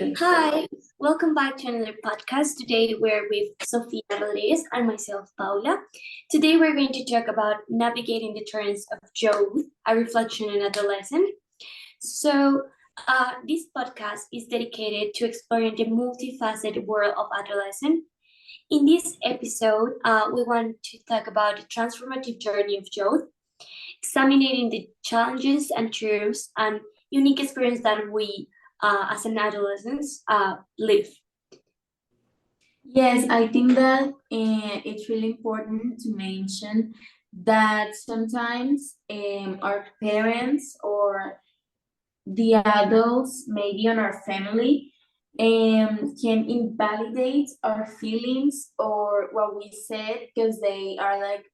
Hi, welcome back to another podcast. Today we're with Sofia and myself, Paula. Today we're going to talk about navigating the trends of youth, a reflection on adolescence. So, this podcast is dedicated to exploring the multifaceted world of adolescence. In this episode, we want to talk about the transformative journey of youth, examining the challenges and triumphs and unique experience that we, as an adolescents, live. Yes, I think that it's really important to mention that sometimes our parents or the adults, maybe on our family, can invalidate our feelings or what we said because they are like,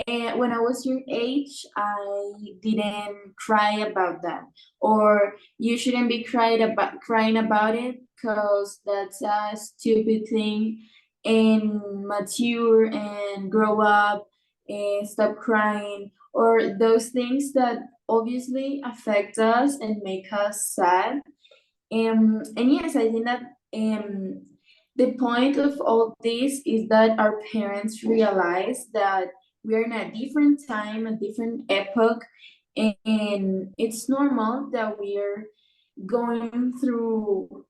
when I was your age, I didn't cry about that, or you shouldn't be crying about it because that's a stupid thing, and mature and grow up and stop crying, or those things that obviously affect us and make us sad. And yes, I think that the point of all this is that our parents realize that we're in a different time, a different epoch, and it's normal that we're going through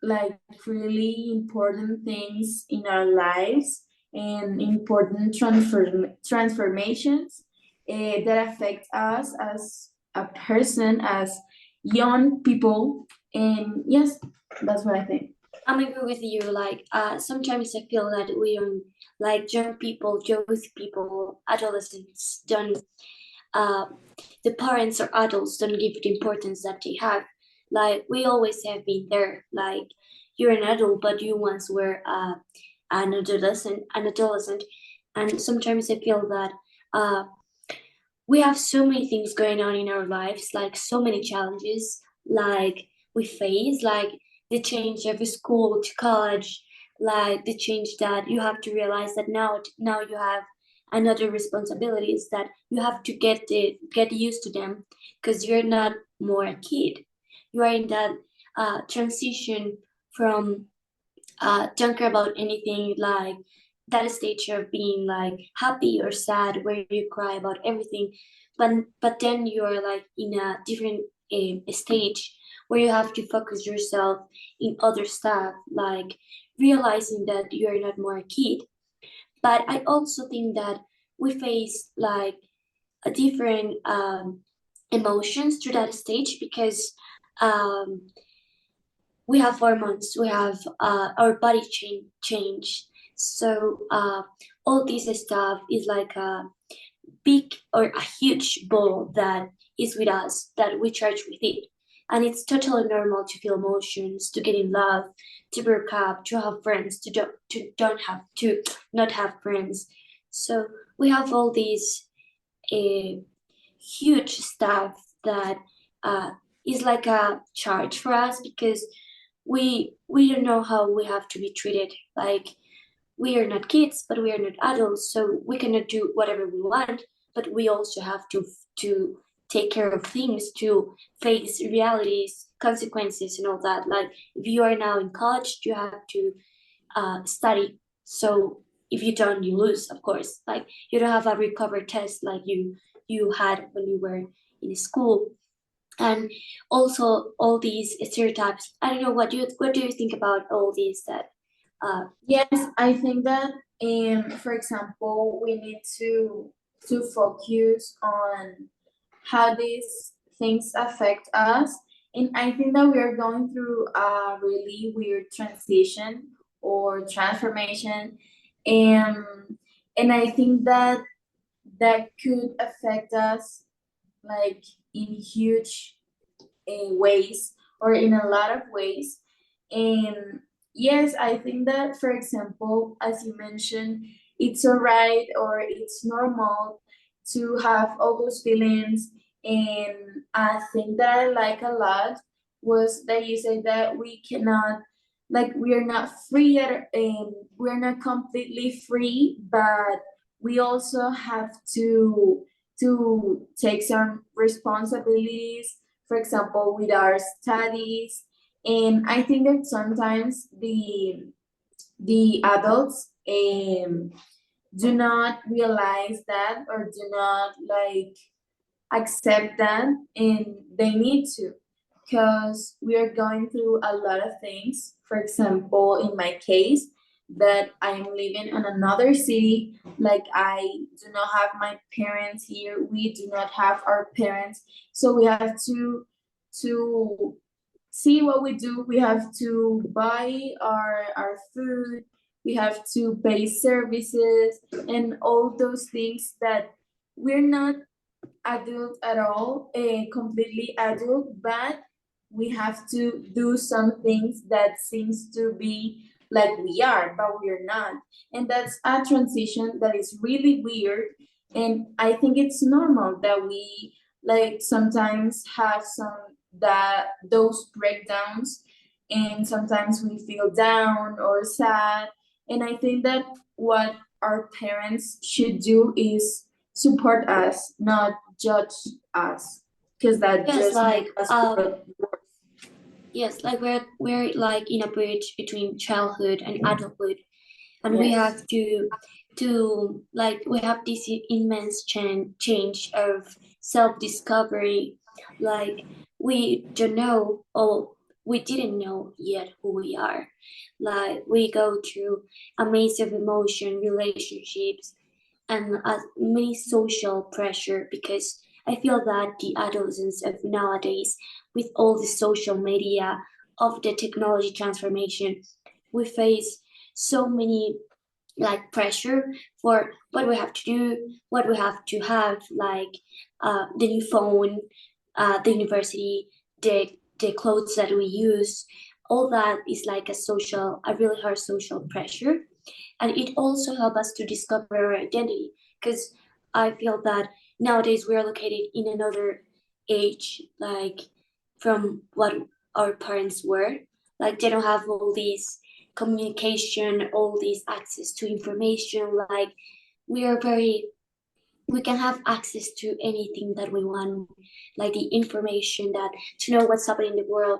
like really important things in our lives and important transformations that affect us as a person, as young people. And yes, that's what I think. I'm agree with you. Like, sometimes I feel that we don't, like young people, youth people, adolescents don't, uh, the parents or adults don't give the importance that they have. Like, we always have been there. Like, you're an adult, but you once were an adolescent, and sometimes I feel that uh, we have so many things going on in our lives, like so many challenges, like we face, like the change of school to college, like the change that you have to realize that now you have another responsibilities that you have to get used to them because you're not more a kid. You are in that transition from don't care about anything, like that stage of being like happy or sad where you cry about everything, but then you're like in a different stage where you have to focus yourself in other stuff, like realizing that you're not more a kid. But I also think that we face like a different emotions through that stage because um, we have hormones, we have our body change. So all this stuff is like a big or a huge ball that is with us that we charge with it. And it's totally normal to feel emotions, to get in love, to break up, to have friends, to not have friends. So we have all these uh, huge stuff that uh, is like a charge for us because we don't know how we have to be treated. Like we are not kids, but we are not adults, so we cannot do whatever we want. But we also have to take care of things, to face realities, consequences, and all that. Like if you are now in college, you have to study. So if you don't, you lose, of course. Like you don't have a recover test like you had when you were in school. And also all these stereotypes. I don't know what do you think about all these that Yes, I think that for example, we need to focus on how these things affect us. And I think that we are going through a really weird transition or transformation. And and I think that that could affect us like in huge ways or in a lot of ways. And yes, I think that, for example, as you mentioned, it's all right or it's normal to have all those feelings. And I think that I like a lot was that you said that we cannot, like, we are not free we're not completely free, but we also have to take some responsibilities, for example, with our studies. And I think that sometimes the adults do not realize that, or do not like accept that, and they need to, because we are going through a lot of things. For example, in my case, that I'm living in another city, like I do not have my parents here, we do not have our parents, so we have to see what we do. We have to buy our food, we have to pay services and all those things that we're not adult at all, completely adult, but we have to do some things that seems to be like we are, but we're not. And that's a transition that is really weird. And I think it's normal that we like sometimes have some that those breakdowns, and sometimes we feel down or sad. And I think that what our parents should do is support us, not judge us, because that Yes, just like makes us feel worse. yes, like we're like in a bridge between childhood and adulthood, and we Yes. have to like we have this immense change of self-discovery. Like we don't know, or we didn't know yet who we are. Like we go through a maze of emotion, relationships, and many social pressure, because I feel that the adolescents of nowadays, with all the social media of the technology transformation, we face so many like pressure for what we have to do, what we have to have, like the new phone, the university, the clothes that we use. All that is like a really hard social pressure, and it also helps us to discover our identity, because I feel that nowadays we are located in another age, like from what our parents were. Like they don't have all these communication, all these access to information. Like we are very, we can have access to anything that we want, like the information that to know what's happening in the world,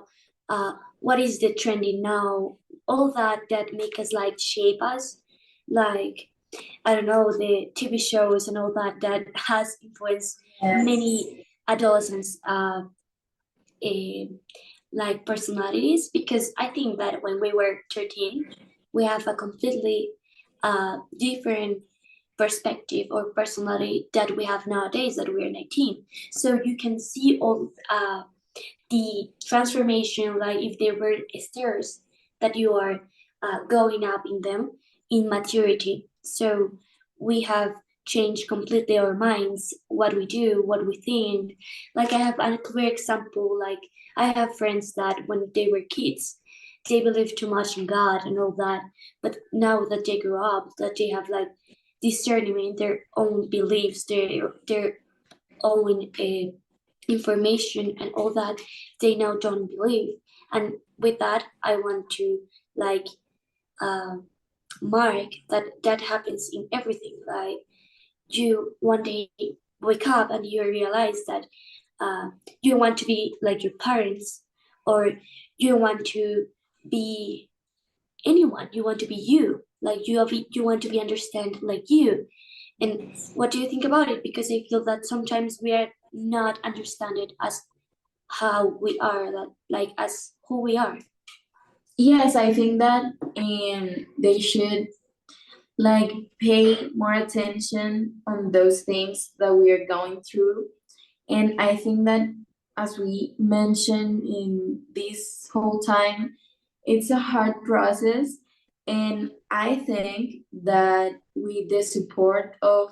what is the trending now, all that make us like shape us, like I don't know, the TV shows and all that has influenced Yes. many adolescents eh, like personalities, because I think that when we were 13 we have a completely different perspective or personality that we have nowadays that we're 19. So you can see all the transformation, like if there were stairs that you are going up in them in maturity. So we have changed completely our minds, what we do, what we think. Like I have a clear example, like I have friends that when they were kids, they believed too much in God and all that. But now that they grow up, that they have like discernment, their own beliefs, their own information and all that, they now don't believe. And with that I want to like uh, mark that that happens in everything. Like you one day wake up and you realize that uh, you want to be like your parents, or you want to be anyone, you want to be you, like you want to be understand like you. And what do you think about it? Because I feel that sometimes we are not understood as how we are, like as who we are. Yes, I think that they should like pay more attention on those things that we are going through. And I think that, as we mentioned in this whole time, it's a hard process. And I think that with the support of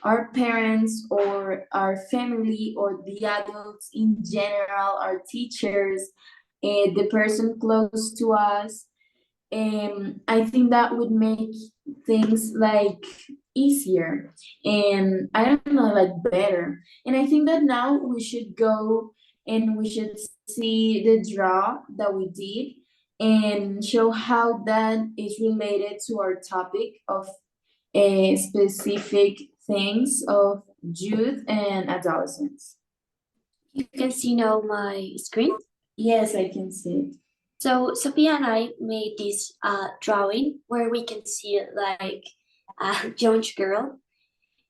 our parents or our family or the adults in general, our teachers, the person close to us, I think that would make things like easier, and I don't know, like better. And I think that now we should go and we should see the draw that we did and show how that is related to our topic of specific things of youth and adolescents. You can see now my screen. Yes, I can see it. So Sophia and I made this drawing where we can see like a young girl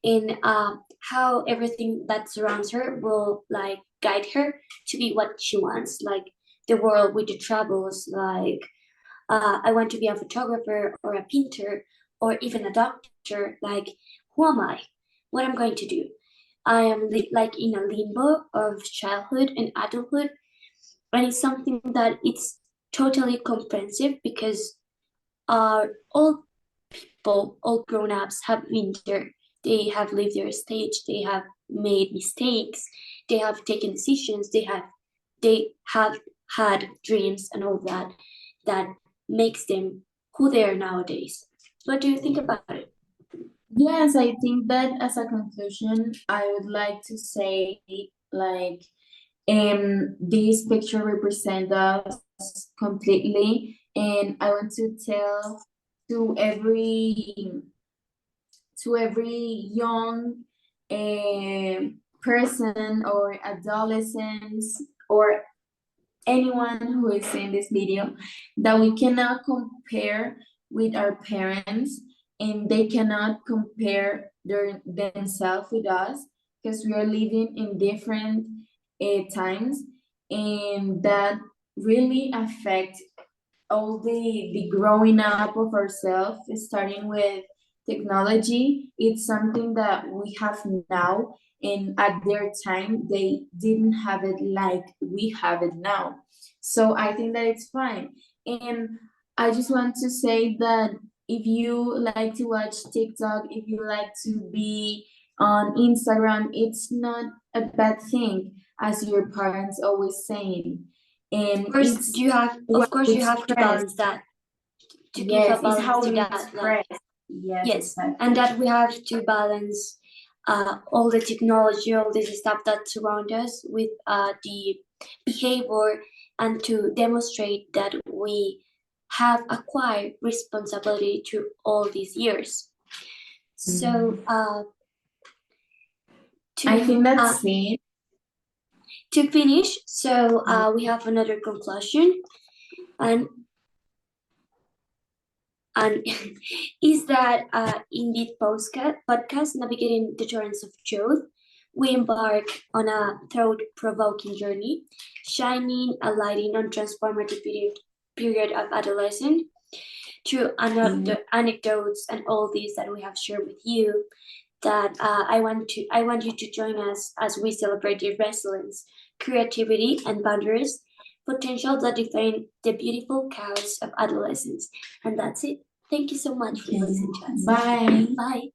in how everything that surrounds her will like guide her to be what she wants, like the world with the troubles, like I want to be a photographer or a painter or even a doctor. Like, who am I? What am I going to do? I am like in a limbo of childhood and adulthood, and it's something that it's totally comprehensive because all people, all grown-ups have been there. They have lived their stage, they have made mistakes, they have taken decisions, they have had dreams and all that makes them who they are nowadays. What do you think about it? Yes, I think that as a conclusion, I would like to say like this picture represents us completely, and I want to tell to every young person or adolescents or anyone who is seeing this video that we cannot compare with our parents, and they cannot compare themselves with us because we are living in different times, and that really affect all the growing up of ourselves, starting with technology. It's something that we have now, and at their time they didn't have it like we have it now. So I think that it's fine. And I just want to say that if you like to watch TikTok, if you like to be on Instagram, it's not a bad thing, as your parents always saying. And it's Of what course we you have to express. balance that, to give a Yes, it's balance how to we that, like express. Yes, yes, and exactly. that we have to balance all the technology, all this stuff that surround us with the behavior, and to demonstrate that we have acquired responsibility through all these years. So I to think that's it. to finish, so we have another conclusion, and and is that in this podcast, Navigating the Torrents of Truth, we embark on a thought-provoking journey, shining a light on transformative period of adolescence through anecdotes and all these that we have shared with you. That I want you to join us as we celebrate the resilience, creativity, and boundaries potential that define the beautiful chaos of adolescence. And that's it. Thank you so much for Okay. listening to us. Bye. Bye.